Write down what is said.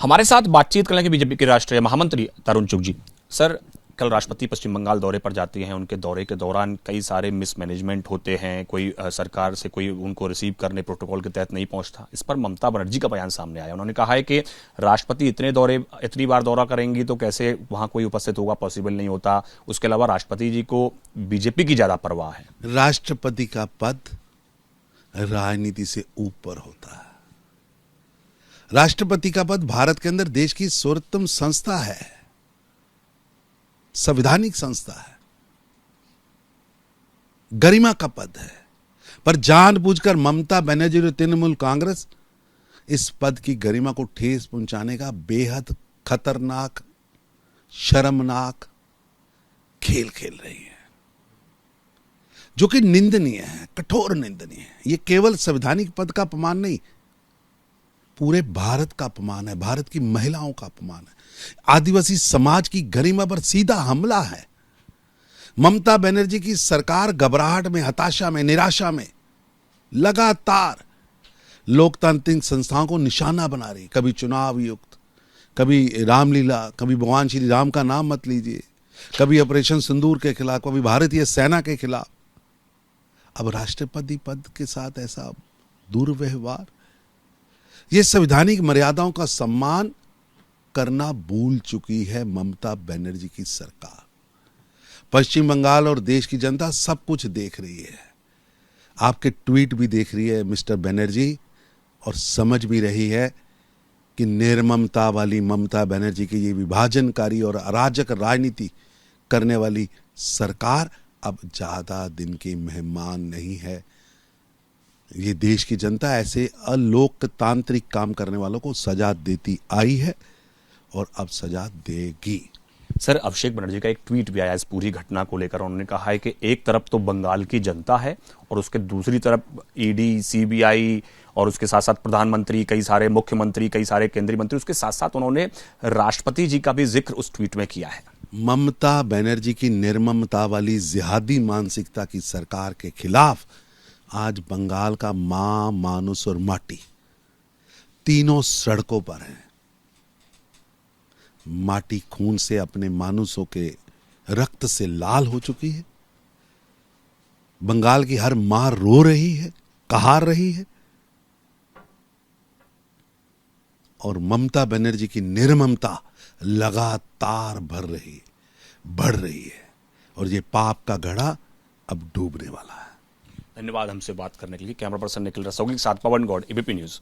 हमारे साथ बातचीत करने के बीजेपी के राष्ट्रीय महामंत्री तरुण चुग जी। सर, कल राष्ट्रपति पश्चिम बंगाल दौरे पर जाती हैं। उनके दौरे के दौरान कई सारे मिसमैनेजमेंट होते हैं। कोई सरकार से कोई उनको रिसीव करने प्रोटोकॉल के तहत नहीं पहुंचता। इस पर ममता बनर्जी का बयान सामने आया। उन्होंने कहा है कि राष्ट्रपति इतनी बार दौरा करेंगी तो कैसे वहां कोई उपस्थित होगा, पॉसिबल नहीं होता। उसके अलावा राष्ट्रपति जी को बीजेपी की ज्यादा परवाह है। राष्ट्रपति का पद राजनीति से ऊपर होता है। राष्ट्रपति का पद भारत के अंदर देश की सर्वोत्तम संस्था है, संवैधानिक संस्था है, गरिमा का पद है। पर जानबूझकर ममता बनर्जी और तृणमूल कांग्रेस इस पद की गरिमा को ठेस पहुंचाने का बेहद खतरनाक, शर्मनाक खेल खेल रही है, जो कि निंदनीय है, कठोर निंदनीय है। यह केवल संवैधानिक पद का अपमान नहीं, पूरे भारत का अपमान है, भारत की महिलाओं का अपमान है, आदिवासी समाज की गरिमा पर सीधा हमला है। ममता बनर्जी की सरकार घबराहट में, हताशा में, निराशा में लगातार लोकतांत्रिक संस्थाओं को निशाना बना रही। कभी चुनाव युक्त, कभी रामलीला, कभी भगवान श्री राम का नाम मत लीजिए, कभी ऑपरेशन सिंदूर के खिलाफ, कभी भारतीय सेना के खिलाफ। अब राष्ट्रपति पद के साथ ऐसा दुर्व्यवहार, ये संवैधानिक मर्यादाओं का सम्मान करना भूल चुकी है ममता बनर्जी की सरकार। पश्चिम बंगाल और देश की जनता सब कुछ देख रही है, आपके ट्वीट भी देख रही है मिस्टर बनर्जी, और समझ भी रही है कि निर्ममता वाली ममता बनर्जी की ये विभाजनकारी और अराजक राजनीति करने वाली सरकार अब ज्यादा दिन की मेहमान नहीं है। ये देश की जनता ऐसे अलोकतांत्रिक काम करने वालों को सजा देती आई है और अब सजा देगी। सर, अभिषेक बनर्जी का एक ट्वीट भी आया इस पूरी घटना को लेकर। उन्होंने कहा है कि एक तरफ तो बंगाल की जनता है और उसके दूसरी तरफ ईडी, सीबीआई और उसके साथ साथ प्रधानमंत्री, कई सारे मुख्यमंत्री, कई सारे केंद्रीय मंत्री। उसके साथ साथ उन्होंने राष्ट्रपति जी का भी जिक्र उस ट्वीट में किया है। ममता बनर्जी की निर्ममता वाली जिहादी मानसिकता की सरकार के खिलाफ आज बंगाल का मां, मानुस और माटी तीनों सड़कों पर हैं। माटी खून से, अपने मानुसों के रक्त से लाल हो चुकी है। बंगाल की हर मां रो रही है, कहार रही है, और ममता बनर्जी की निर्ममता लगातार बढ़ रही है, और ये पाप का घड़ा अब डूबने वाला है। धन्यवाद हमसे बात करने के लिए। कैमरा पर्सन निखिल रस्तोगी के साथ पवन गौड़, एबीपी न्यूज।